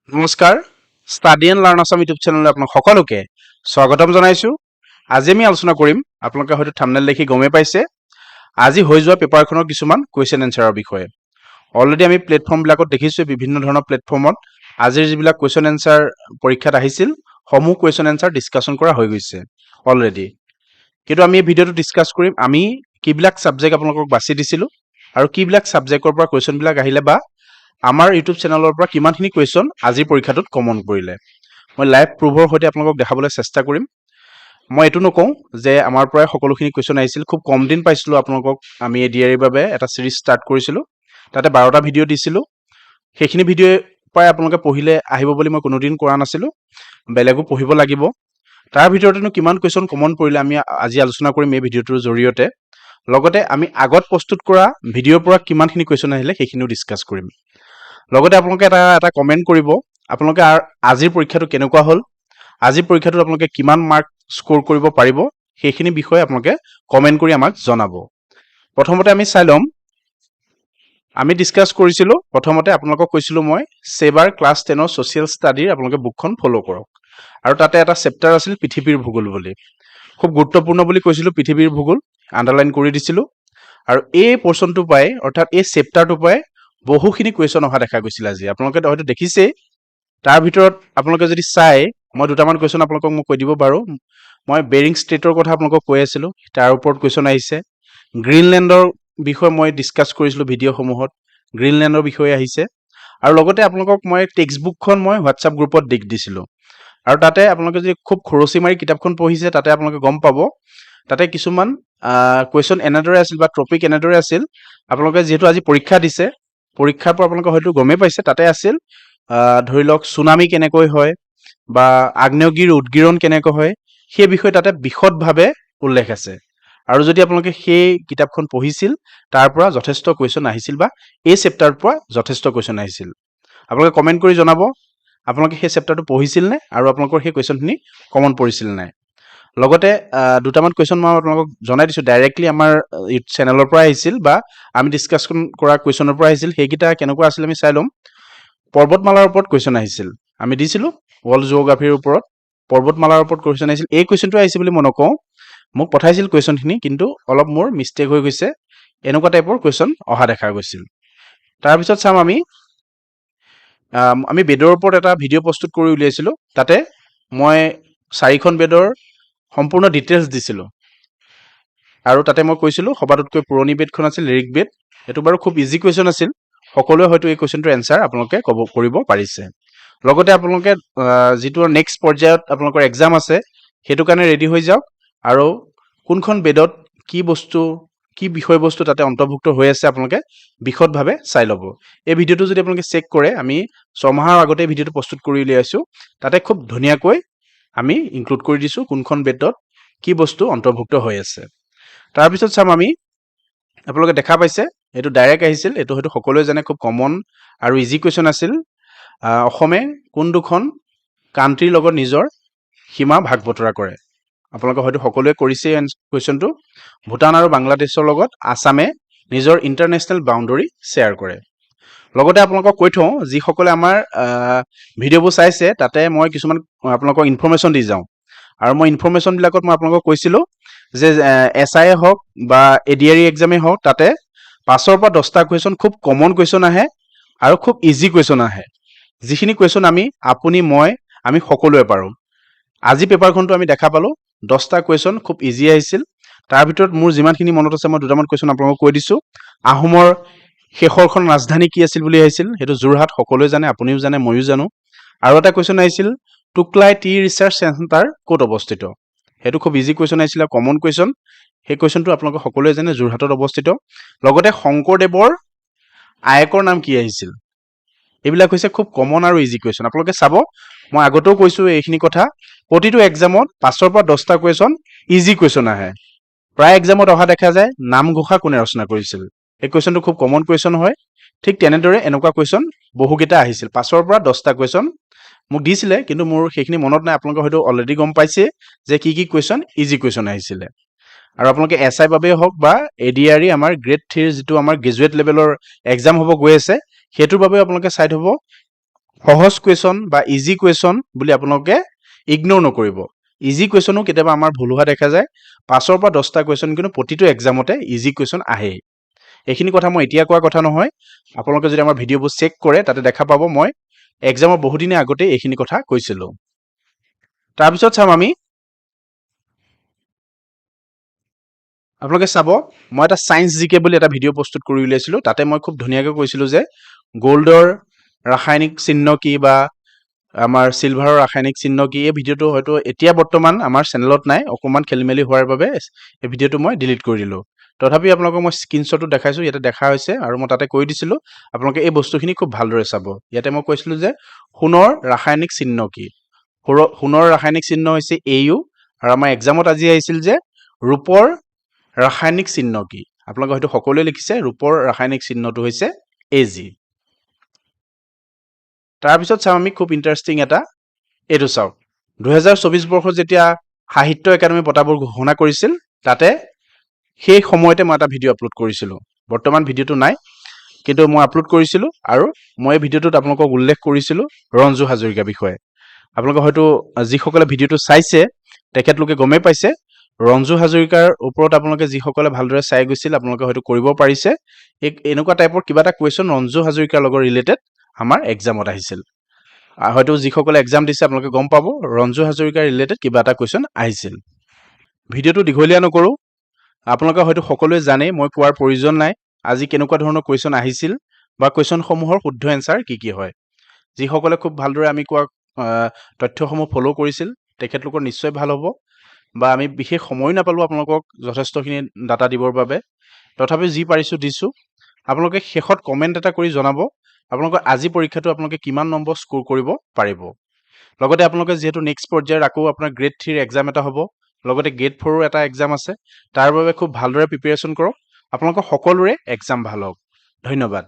নমস্কাৰ study and learn Assam YouTube চেনেললৈ আপোনাক সকলোকে স্বাগতম জনাইছোঁ। আজি আমি আলোচনা কৰিম, আপোনালোকে হয়তো থাম্বনেইল দেখি গমেই পাইছে, আজি হৈ যোৱা পেপাৰখনৰ কিছুমান কুৱেশ্যন এনচাৰৰ বিষয়ে। অলৰেডি আমি প্লেটফৰ্মবিলাকত দেখিছোঁ, বিভিন্ন ধৰণৰ প্লেটফৰ্মত আজিৰ যিবিলাক কুৱেশ্যন এনচাৰ পৰীক্ষাত আহিছিল সমূহ কুৱেশ্যন এনচাৰ ডিছকাশ্যন কৰা হৈ গৈছে অলৰেডি। কিন্তু আমি এই ভিডিঅ'টো ডিছকাছ কৰিম আমি কিবিলাক ছাবজেক্ট আপোনালোকক বাছি দিছিলোঁ আৰু কিবিলাক ছাবজেক্টৰ পৰা কুৱেশ্যনবিলাক আহিলে বা আমাৰ ইউটিউব চেনেলৰ পৰা কিমানখিনি কুৱেশ্যন আজিৰ পৰীক্ষাটোত কমন কৰিলে। মই লাইভ প্ৰুফৰ সৈতে আপোনালোকক দেখাবলৈ চেষ্টা কৰিম। মই এইটো নকওঁ যে আমাৰ পৰাই সকলোখিনি কুৱেশ্যন আহিছিল, খুব কম দিন পাইছিলোঁ আপোনালোকক। আমি এডিআৰিৰ বাবে এটা ছিৰিজ ষ্টাৰ্ট কৰিছিলোঁ, তাতে 12টা ভিডিঅ' দিছিলোঁ। সেইখিনি ভিডিঅ'ৰ পৰাই আপোনালোকে পঢ়িলে আহিব বুলি মই কোনোদিন কৰা নাছিলোঁ, বেলেগো পঢ়িব লাগিব। তাৰ ভিতৰতেনো কিমান কুৱেশ্যন কমন পৰিলে আমি আজি আলোচনা কৰিম এই ভিডিঅ'টোৰ জৰিয়তে। লগতে আমি আগত প্ৰস্তুত কৰা ভিডিঅ'ৰ পৰা কিমানখিনি কুৱেশ্যন আহিলে সেইখিনিও ডিছকাছ কৰিম। লগতে আপোনালোকে এটা কমেণ্ট কৰিব, আপোনালোকে আজিৰ পৰীক্ষাটো কেনেকুৱা হ'ল, আজিৰ পৰীক্ষাটোত আপোনালোকে কিমান মাৰ্ক স্ক'ৰ কৰিব পাৰিব, সেইখিনি বিষয়ে আপোনালোকে কমেণ্ট কৰি আমাক জনাব। প্ৰথমতে আমি চাই ল'ম, আমি ডিছকাছ কৰিছিলোঁ, প্ৰথমতে আপোনালোকক কৈছিলোঁ মই ছেবাৰ ক্লাছ 10ৰ ছ'চিয়েল ষ্টাডিৰ আপোনালোকে বুকখন ফ'ল' কৰক। আৰু তাতে এটা চেপ্টাৰ আছিল পৃথিৱীৰ ভূগোল বুলি, খুব গুৰুত্বপূৰ্ণ বুলি কৈছিলোঁ পৃথিৱীৰ ভূগোল, আণ্ডাৰলাইন কৰি দিছিলোঁ। আৰু এই পৰ্চনটো পাই, অৰ্থাৎ এই চেপ্টাৰটো পাই বহুখিনি কুৱেশ্যন অহা দেখা গৈছিল আজি। আপোনালোকে হয়তো দেখিছেই, তাৰ ভিতৰত আপোনালোকে যদি চাই, মই দুটামান কুৱেশ্যন আপোনালোকক মই কৈ দিব পাৰোঁ। মই বেৰিং ষ্ট্ৰেইটৰ কথা আপোনালোকক কৈ আছিলোঁ, তাৰ ওপৰত কুৱেশ্যন আহিছে। গ্ৰীণলেণ্ডৰ বিষয়ে মই ডিছকাছ কৰিছিলোঁ ভিডিঅ'সমূহত, গ্ৰীণলেণ্ডৰ বিষয়ে আহিছে। আৰু লগতে আপোনালোকক মই টেক্সট বুকখন মই হোৱাটছআপ গ্ৰুপত দিছিলোঁ। আৰু তাতে আপোনালোকে যদি খুব খৰচি মাৰি কিতাপখন পঢ়িছে, তাতে আপোনালোকে গম পাব, তাতে কিছুমান কুৱেশ্যন এনেদৰে আছিল বা টপিক এনেদৰে আছিল। আপোনালোকে যিহেতু আজি পৰীক্ষা দিছে, পৰীক্ষাৰ পৰা আপোনালোকে হয়তো গমেই পাইছে, তাতে আছিল ধৰি লওক চুনামি কেনেকৈ হয় বা আগ্নেয়গিৰ উদগীৰণ কেনেকৈ হয়, সেই বিষয়ে তাতে বিশদভাৱে উল্লেখ আছে। আৰু যদি আপোনালোকে সেই কিতাপখন পঢ়িছিল, তাৰ পৰা যথেষ্ট কুৱেশ্যন আহিছিল বা এই চেপ্টাৰৰ পৰা যথেষ্ট কুৱেশ্যন আহিছিল। আপোনালোকে কমেণ্ট কৰি জনাব, আপোনালোকে সেই চেপ্টাৰটো পঢ়িছিল নে আৰু আপোনালোকৰ সেই কুৱেশ্যনখিনি কমন পৰিছিল নাই। লগতে দুটামান কুৱেশ্যন মই আপোনালোকক জনাই দিছোঁ, ডাইৰেক্টলি আমাৰ চেনেলৰ পৰা আহিছিল বা আমি ডিছকাছন কৰা কুৱেশ্যনৰ পৰা আহিছিল। সেইকেইটা কেনেকুৱা আছিল আমি চাই ল'ম। পৰ্বতমালাৰ ওপৰত কুৱেশ্যন আহিছিল, আমি দিছিলোঁ ৱৰ্ল্ড জিঅ'গ্ৰাফীৰ ওপৰত পৰ্বতমালাৰ ওপৰত কুৱেশ্যন আহিছিল। এই কুৱেশ্যনটো আহিছে বুলি মই নকওঁ, মোক পঠাইছিল কুৱেশ্যনখিনি, কিন্তু অলপ মোৰ মিষ্টেক হৈ গৈছে, এনেকুৱা টাইপৰ কুৱেশ্যন অহা দেখা গৈছিল। তাৰপিছত চাম আমি বেদৰ ওপৰত এটা ভিডিঅ' প্ৰস্তুত কৰি উলিয়াইছিলোঁ, তাতে মই 4খন বেদৰ সম্পূৰ্ণ ডিটেইলছ দিছিলোঁ। আৰু তাতে মই কৈছিলোঁ সবাতোতকৈ পুৰণি বেদখন আছিল ঋগ বেদ। সেইটো বাৰু খুব ইজি কুৱেশ্যন আছিল, সকলোৱে হয়তো এই কুৱেশ্যনটোৰ এনচাৰ আপোনালোকে কৰিব পাৰিছে। লগতে আপোনালোকে যিটো নেক্সট পৰ্যায়ত আপোনালোকৰ এক্সাম আছে, সেইটো কাৰণে ৰেডি হৈ যাওক। আৰু কোনখন বেদত কি বস্তু, কি বিষয়বস্তু তাতে অন্তৰ্ভুক্ত হৈ আছে আপোনালোকে বিশদভাৱে চাই ল'ব। এই ভিডিঅ'টো যদি আপোনালোকে চেক কৰে, আমি 6 মাহৰ আগতে ভিডিঅ'টো প্ৰস্তুত কৰি উলিয়াইছোঁ, তাতে খুব ধুনীয়াকৈ আমি ইনক্লুড কৰি দিছোঁ কোনখন বেদত কি বস্তু অন্তৰ্ভুক্ত হৈ আছে। তাৰপিছত চাম আমি, আপোনালোকে দেখা পাইছে এইটো ডাইৰেক্ট আহিছিল, এইটো হয়তো সকলোৱে জানে, খুব কমন আৰু ইজি কুৱেশ্যন আছিল। অসমে কোন দুখন কাণ্ট্ৰিৰ লগত নিজৰ সীমা ভাগ বতৰা কৰে? আপোনালোকে হয়তো সকলোৱে কৰিছে কুৱেশ্যনটো। ভূটান আৰু বাংলাদেশৰ লগত আছামে নিজৰ ইণ্টাৰনেশ্যনেল বাউণ্ডৰী শ্বেয়াৰ কৰে। লগতে আপোনালোকক কৈ থওঁ, যিসকলে আমাৰ ভিডিঅ'বোৰ চাইছে, তাতে মই কিছুমান আপোনালোকক ইনফৰ্মেশ্যন দি যাওঁ। আৰু মই ইনফৰ্মেশ্যনবিলাকত মই আপোনালোকক কৈছিলোঁ যে SI হওক বা এডিআৰি এক্সামেই হওক, তাতে 5ৰ পৰা 10টা কুৱেশ্যন খুব কমন কুৱেশ্যন আহে আৰু খুব ইজি কুৱেশ্যন আহে, যিখিনি কুৱেশ্যন আপুনি আমি সকলোৱে পাৰোঁ। আজি পেপাৰখনটো আমি দেখা পালোঁ, 10টা কুৱেশ্যন খুব ইজি আহিছিল। তাৰ ভিতৰত মোৰ যিমানখিনি মনত আছে, মই দুটামান কুৱেশ্যন আপোনালোকক কৈ দিছোঁ। আহোমৰ শেষৰখন ৰাজধানী কি আছিল বুলি আহিছিল, সেইটো যোৰহাট, সকলোৱে জানে, আপুনিও জানে, ময়ো জানো। আৰু এটা কুৱেশ্যন আহিছিল, টুকলাই টি ৰিচাৰ্চ চেণ্টাৰ ক'ত অৱস্থিত? সেইটো খুব ইজি কুৱেশ্যন আহিছিলে, কমন কুৱেশ্যন। সেই কুৱেশ্যনটো আপোনালোকে সকলোৱে জানে, যোৰহাটত অৱস্থিত। লগতে শংকৰদেৱৰ আয়েকৰ নাম কি আহিছিল? এইবিলাক হৈছে খুব কমন আৰু ইজি কুৱেশ্যন। আপোনালোকে চাব, মই আগতেও কৈছোঁ এইখিনি কথা, প্ৰতিটো এক্সামত 5ৰ পৰা 10টা কুৱেশ্যন ইজি কুৱেশ্যন আহে। প্ৰায় এক্সামত অহা দেখা যায়, নামঘোষা কোনে ৰচনা কৰিছিল? এই কুৱেশ্যনটো খুব কমন কুৱেশ্যন হয়। ঠিক তেনেদৰে এনেকুৱা কুৱেশ্যন বহুকেইটা আহিছিল, 5ৰ পৰা 10টা কুৱেশ্যন মোক দিছিলে, কিন্তু মোৰ সেইখিনি মনত নাই। আপোনালোকে হয়তো অলৰেডি গম পাইছে যে কি কুৱেশ্যন ইজি কুৱেশ্যন আহিছিলে। আৰু আপোনালোকে SI বাবেই হওক বা এডিআৰি আমাৰ গ্ৰেড 3ৰ যিটো আমাৰ গ্ৰেজুৱেট লেভেলৰ এক্সাম হ'ব গৈ আছে, সেইটোৰ বাবেও আপোনালোকে চাই থ'ব, সহজ কুৱেশ্যন বা ইজি কুৱেশ্যন বুলি আপোনালোকে ইগন'ৰ নকৰিব। ইজি কুৱেশ্যনো কেতিয়াবা আমাৰ ভুল হোৱা দেখা যায়। 5ৰ পৰা 10টা কুৱেশ্যন কিন্তু প্ৰতিটো এক্সামতে ইজি কুৱেশ্যন আহেই। এইখিনি কথা মই এতিয়া কোৱা কথা নহয়। আপোনালোকে যদি আমাৰ ভিডিঅ'বোৰ চেক কৰে তাতে দেখা পাব মই এক্সামৰ বহুদিনৰ আগতেই এইখিনি কথা কৈছিলোঁ। তাৰপিছত চাম আমি, আপোনালোকে চাব মই এটা ছায়েন্স জিকে বুলি এটা ভিডিঅ' প্ৰস্তুত কৰি উলিয়াইছিলোঁ। তাতে মই খুব ধুনীয়াকৈ কৈছিলোঁ যে গ'ল্ডৰ ৰাসায়নিক চিহ্ন কি বা আমাৰ চিলভাৰৰ ৰাসায়নিক চিহ্ন কি। এই ভিডিঅ'টো হয়তো এতিয়া বৰ্তমান আমাৰ চেনেলত নাই, অকণমান খেলি মেলি হোৱাৰ বাবে এই ভিডিঅ'টো মই ডিলিট কৰি দিলোঁ। তথাপি আপোনালোকক মই স্ক্ৰীনশ্বটটো দেখাইছোঁ, ইয়াতে দেখা হৈছে আৰু মই তাতে কৈ দিছিলোঁ আপোনালোকে এই বস্তুখিনি খুব ভালদৰে চাব। ইয়াতে মই কৈছিলোঁ যে সোণৰ ৰাসায়নিক চিহ্ন কি। সোণৰ ৰাসায়নিক চিহ্ন হৈছে AU আৰু আমাৰ এক্সামত আজি আহিছিল যে ৰূপৰ ৰাসায়নিক চিহ্ন কি। আপোনালোকে হয়তো সকলোৱে লিখিছে ৰূপৰ ৰাসায়নিক চিহ্নটো হৈছে AG। তাৰপিছত চাওঁ আমি খুব ইণ্টাৰেষ্টিং এটা, এইটো চাওক 2024 বৰ্ষত যেতিয়া সাহিত্য একাডেমী বঁটাবোৰ ঘোষণা কৰিছিল তাতে সেই সময়তে মই এটা ভিডিঅ' আপলোড কৰিছিলোঁ। বৰ্তমান ভিডিঅ'টো নাই কিন্তু মই আপলোড কৰিছিলোঁ আৰু মই এই ভিডিঅ'টোত আপোনালোকক উল্লেখ কৰিছিলোঁ ৰঞ্জু হাজৰিকাৰ বিষয়ে। আপোনালোকে হয়তো যিসকলে ভিডিঅ'টো চাইছে তেখেতলোকে গমেই পাইছে ৰঞ্জু হাজৰিকাৰ ওপৰত আপোনালোকে যিসকলে ভালদৰে চাই গৈছিল আপোনালোকে হয়তো কৰিব পাৰিছে। এনেকুৱা টাইপৰ কিবা এটা কুৱেশ্যন ৰঞ্জু হাজৰিকাৰ লগত ৰিলেটেড আমাৰ এক্সামত আহিছিল। হয়তো যিসকলে এক্সাম দিছে আপোনালোকে গম পাব ৰঞ্জু হাজৰিকাৰ ৰিলেটেড কিবা এটা কুৱেশ্যন আহিছিল। ভিডিঅ'টো দীঘলীয়া নকৰোঁ, আপোনালোকে হয়তো সকলোৱে জানেই, মই কোৱাৰ প্ৰয়োজন নাই আজি কেনেকুৱা ধৰণৰ কুৱেশ্যন আহিছিল বা কুৱেশ্যনসমূহৰ শুদ্ধ এনচাৰ কি কি হয়। যিসকলে খুব ভালদৰে আমি কোৱা তথ্যসমূহ ফ'ল' কৰিছিল তেখেতলোকৰ নিশ্চয় ভাল হ'ব, বা আমি বিশেষ সময়ো নাপালোঁ আপোনালোকক যথেষ্টখিনি ডাটা দিবৰ বাবে। তথাপিও যি পাৰিছোঁ দিছোঁ। আপোনালোকে শেষত কমেণ্ট এটা কৰি জনাব আপোনালোকৰ আজি পৰীক্ষাটো আপোনালোকে কিমান নম্বৰ স্ক'ৰ কৰিব পাৰিব। লগতে আপোনালোকে যিহেতু নেক্সট পৰ্যায়ৰ আকৌ আপোনাৰ গ্ৰেড 3ৰ এক্সাম এটা হ'ব, লগতে গ্ৰেড 4ৰ এটা এক্সাম আছে, তাৰ বাবে খুব ভালদৰে প্ৰিপেৰেশ্যন কৰক। আপোনালোকৰ সকলোৰে এক্সাম ভাল হওক। ধন্যবাদ।